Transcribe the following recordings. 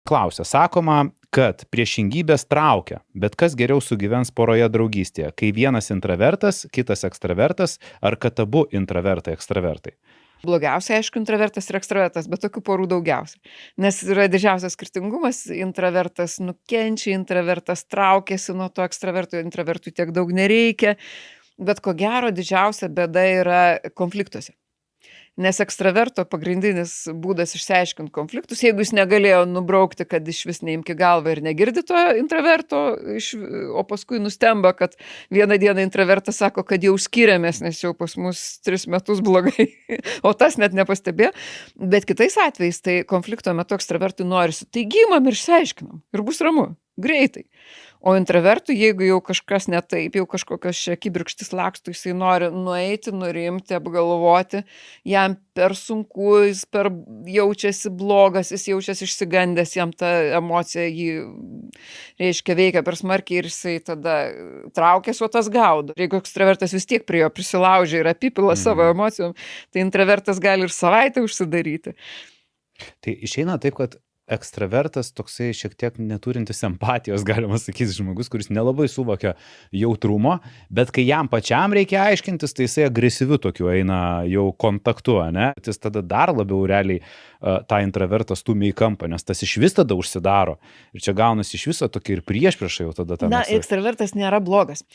Klausia, sakoma, kad priešingybės traukia, bet kas geriau sugyvens poroje draugystėje, kai vienas intravertas, kitas ekstravertas, ar kad abu intravertai, ekstravertai? Blogiausia, aišku, intravertas ir ekstravertas, bet tokių porų daugiausia. Nes yra didžiausias skirtingumas, intravertas nukenčia, intravertas traukiasi nuo to ekstraverto, intravertui tiek daug nereikia, bet ko gero didžiausia bėda yra konfliktuose. Nes ekstraverto pagrindinis būdas išsiaiškinti konfliktus, jeigu jis negalėjo nubraukti, kad iš vis neimk į galvą ir negirdi to intraverto, o paskui nustemba, kad vieną dieną intravertas sako, kad jau skiriamės, nes jau pas mus 3 metus blogai, o tas net nepastebėjo. Bet kitais atvejais, tai konflikto metu ekstravertui norisi, taigi imam ir išsiaiškinam ir bus ramu, greitai. O intravertui, jeigu jau kažkas ne taip, jau kažkokios čia kibirkštis lakstų, jisai nori nueiti, nurimti, apgalvoti, jam per sunku, jis per jaučiasi blogas, jis jaučiasi išsigandęs, jam ta emocija jį, reiškia, veikia per smarkiai ir jisai tada traukiasi, o tas gaudo. Jeigu ekstravertas vis tiek prie jo prisilaužia ir apipila savo emocijom, tai intravertas gali ir savaitę užsidaryti. Tai išeina taip, kad ekstravertas toksai šiek tiek neturintis empatijos, galima sakyti, žmogus, kuris nelabai suvokia jautrumo, bet kai jam pačiam reikia aiškintis, tai jisai agresyviu tokiu eina jau kontaktu, ne? Jis tada dar labiau realiai tą intravertą stumia į kampą, nes tas iš vis tada užsidaro. Ir čia gaunasi iš viso tokia ir priešprieša jau tada tam. Na, ekstravertas nėra blogas.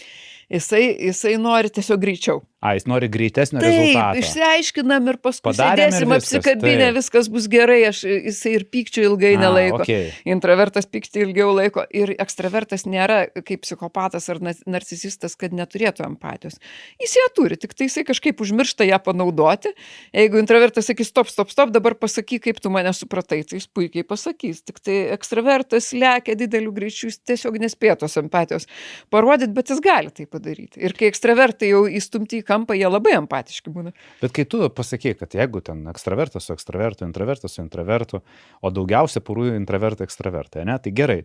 Jisai nori tiesiog greičiau. Jis nori greitesnio rezultato. Taip, išsiaiškinam ir paskui Padarėm sėdėsim ir viskas, apsikabinę, taip. viskas bus gerai, jisai ir pykčio ilgai nelaiko. Okay. Intravertas pykti ilgiau laiko. Ir ekstravertas nėra kaip psichopatas ar narcisistas, kad neturėtų empatijos. Jis ją turi, tik tai jisai kažkaip užmiršta ją panaudoti. Jeigu intravertas sakys, stop, dabar pasakyk, kaip tu mane supratai, tai jis puikiai pasakys. Tik tai ekstravertas lekia dideliu greičiu, jis tiesiog nespėja tos empatijos parodyti, bet jis gali tai padaryti. Ir kai ekstravertai jau įstumti į kampą, jie labai empatiški būna. Bet kai tu pasakei, kad jeigu ten ekstravertas su ekstravertu, intravertas su intravertu, o daugiausia porų intravertai ekstravertai, ne, tai gerai,